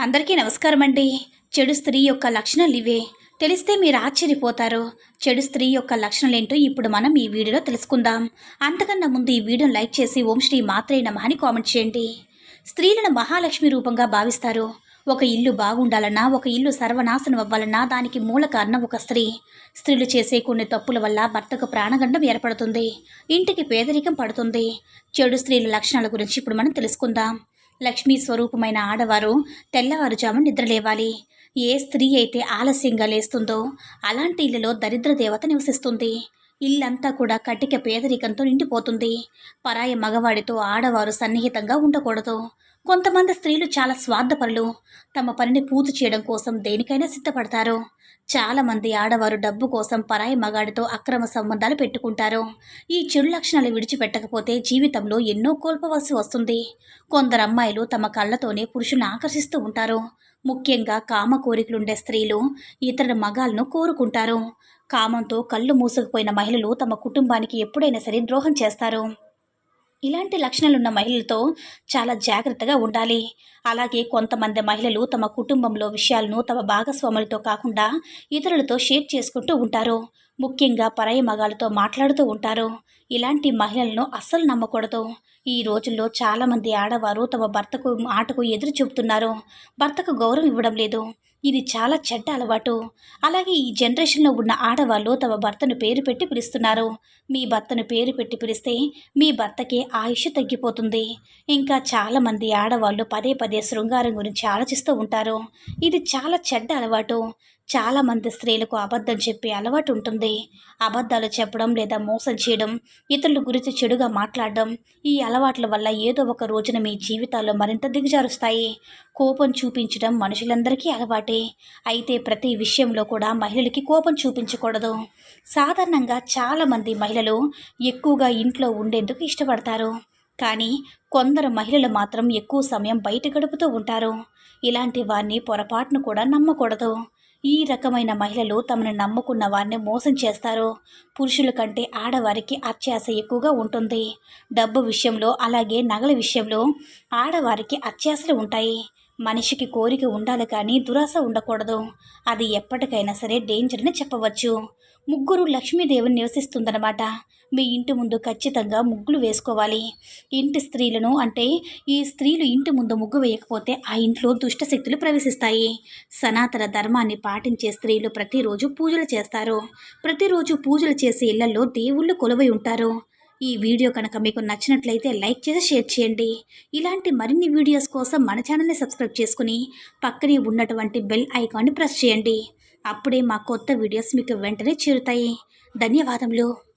అందరికీ నమస్కారం అండి. చెడు స్త్రీ యొక్క లక్షణాలు ఇవే. తెలిస్తే మీరు ఆశ్చర్యపోతారు. చెడు స్త్రీ యొక్క లక్షణాలేంటో ఇప్పుడు మనం ఈ వీడియోలో తెలుసుకుందాం. అంతకన్నా ముందు ఈ వీడియోని లైక్ చేసి ఓం శ్రీ మాత్రే నమః అని కామెంట్ చేయండి. స్త్రీలను మహాలక్ష్మి రూపంగా భావిస్తారు. ఒక ఇల్లు బాగుండాలన్నా, ఒక ఇల్లు సర్వనాశనం అవ్వాలన్నా దానికి మూల కారణం ఒక స్త్రీ. స్త్రీలు చేసే కొన్ని తప్పుల వల్ల భర్తకు ప్రాణగండం ఏర్పడుతుంది. ఇంటికి పేదరికం పడుతుంది. చెడు స్త్రీల లక్షణాల గురించి ఇప్పుడు మనం తెలుసుకుందాం. లక్ష్మీ స్వరూపమైన ఆడవారు తెల్లవారుజాము నిద్రలేవాలి. ఏ స్త్రీ అయితే ఆలస్యంగా లేస్తుందో అలాంటి ఇళ్లలో దరిద్ర దేవత నివసిస్తుంది. ఇల్లంతా కూడా కటిక పేదరికంతో నిండిపోతుంది. పరాయి మగవాడితో ఆడవారు సన్నిహితంగా ఉండకూడదు. కొంతమంది స్త్రీలు చాలా స్వార్థపరులు. తమ పనిని పూర్తి చేయడం కోసం దేనికైనా సిద్ధపడతారు. చాలామంది ఆడవారు డబ్బు కోసం పరాయి మగాడితో అక్రమ సంబంధాలు పెట్టుకుంటారు. ఈ చెడు లక్షణాలు విడిచిపెట్టకపోతే జీవితంలో ఎన్నో కోల్పోవలసి వస్తుంది. కొందరు అమ్మాయిలు తమ కళ్ళతోనే పురుషులను ఆకర్షిస్తూ ఉంటారు. ముఖ్యంగా కామ కోరికలుండే స్త్రీలు ఇతర మగాలను కోరుకుంటారు. కామంతో కళ్ళు మూసుకుపోయిన మహిళలు తమ కుటుంబానికి ఎప్పుడైనా సరే ద్రోహం చేస్తారు. ఇలాంటి లక్షణాలున్న మహిళలతో చాలా జాగ్రత్తగా ఉండాలి. అలాగే కొంతమంది మహిళలు తమ కుటుంబంలో విషయాలను తమ భాగస్వాములతో కాకుండా ఇతరులతో షేర్ చేసుకుంటూ ఉంటారు. ముఖ్యంగా పరాయి మగాళ్ళతో మాట్లాడుతూ ఉంటారు. ఇలాంటి మహిళలను అస్సలు నమ్మకూడదు. ఈ రోజుల్లో చాలామంది ఆడవారు తమ భర్తకు ఆటకు ఎదురు చూపుతున్నారు. భర్తకు గౌరవం ఇవ్వడం లేదు. ఇది చాలా చెడ్డ అలవాటు. అలాగే ఈ జనరేషన్లో ఉన్న ఆడవాళ్ళు తమ భర్తను పేరు పెట్టి పిలుస్తున్నారు. మీ భర్తను పేరు పెట్టి పిలిస్తే మీ భర్తకి ఆయుష్ తగ్గిపోతుంది. ఇంకా చాలామంది ఆడవాళ్ళు పదే పదే శృంగారం గురించి ఆలోచిస్తూ ఉంటారు. ఇది చాలా చెడ్డ అలవాటు. చాలామంది స్త్రీలకు అబద్ధం చెప్పే అలవాటు ఉంటుంది. అబద్ధాలు చెప్పడం లేదా మోసం చేయడం, ఇతరుల గురించి చెడుగా మాట్లాడడం, ఈ అలవాట్ల వల్ల ఏదో ఒక రోజున మీ జీవితాల్లో మరింత దిగజారుస్తాయి. కోపం చూపించడం మనుషులందరికీ అలవాటే. అయితే ప్రతి విషయంలో కూడా మహిళలకి కోపం చూపించకూడదు. సాధారణంగా చాలామంది మహిళలు ఎక్కువగా ఇంట్లో ఉండేందుకు ఇష్టపడతారు. కానీ కొందరు మహిళలు మాత్రం ఎక్కువ సమయం బయట గడుపుతూ ఉంటారు. ఇలాంటి వారిని పొరపాటును కూడా నమ్మకూడదు. ఈ రకమైన మహిళలు తమను నమ్ముకున్న వారిని మోసం చేస్తారు. పురుషుల కంటే ఆడవారికి అత్యాశ ఎక్కువగా ఉంటుంది. డబ్బు విషయంలో అలాగే నగల విషయంలో ఆడవారికి అత్యాశలు ఉంటాయి. మనిషికి కోరిక ఉండాలి కానీ దురాశ ఉండకూడదు. అది ఎప్పటికైనా సరే డేంజర్ అని చెప్పవచ్చు. ముగ్గురు లక్ష్మీదేవిని నివసిస్తుందన్నమాట. మీ ఇంటి ముందు ఖచ్చితంగా ముగ్గులు వేసుకోవాలి. ఇంటి స్త్రీలను అంటే ఈ స్త్రీలు ఇంటి ముందు ముగ్గు వేయకపోతే ఆ ఇంట్లో దుష్టశక్తులు ప్రవేశిస్తాయి. సనాతన ధర్మాన్ని పాటించే స్త్రీలు ప్రతిరోజు పూజలు చేస్తారు. ప్రతిరోజు పూజలు చేసే ఇళ్లలో దేవుళ్ళు కొలువై ఉంటారు. ఈ వీడియో కనుక మీకు నచ్చినట్లయితే లైక్ చేసి షేర్ చేయండి. ఇలాంటి మరిన్ని వీడియోస్ కోసం మన ఛానల్ని సబ్స్క్రైబ్ చేసుకుని పక్కనే ఉన్నటువంటి బెల్ ఐకాన్ని ప్రెస్ చేయండి. అప్పుడే మా కొత్త వీడియోస్ మీకు వెంటనే చేరుతాయి. ధన్యవాదములు.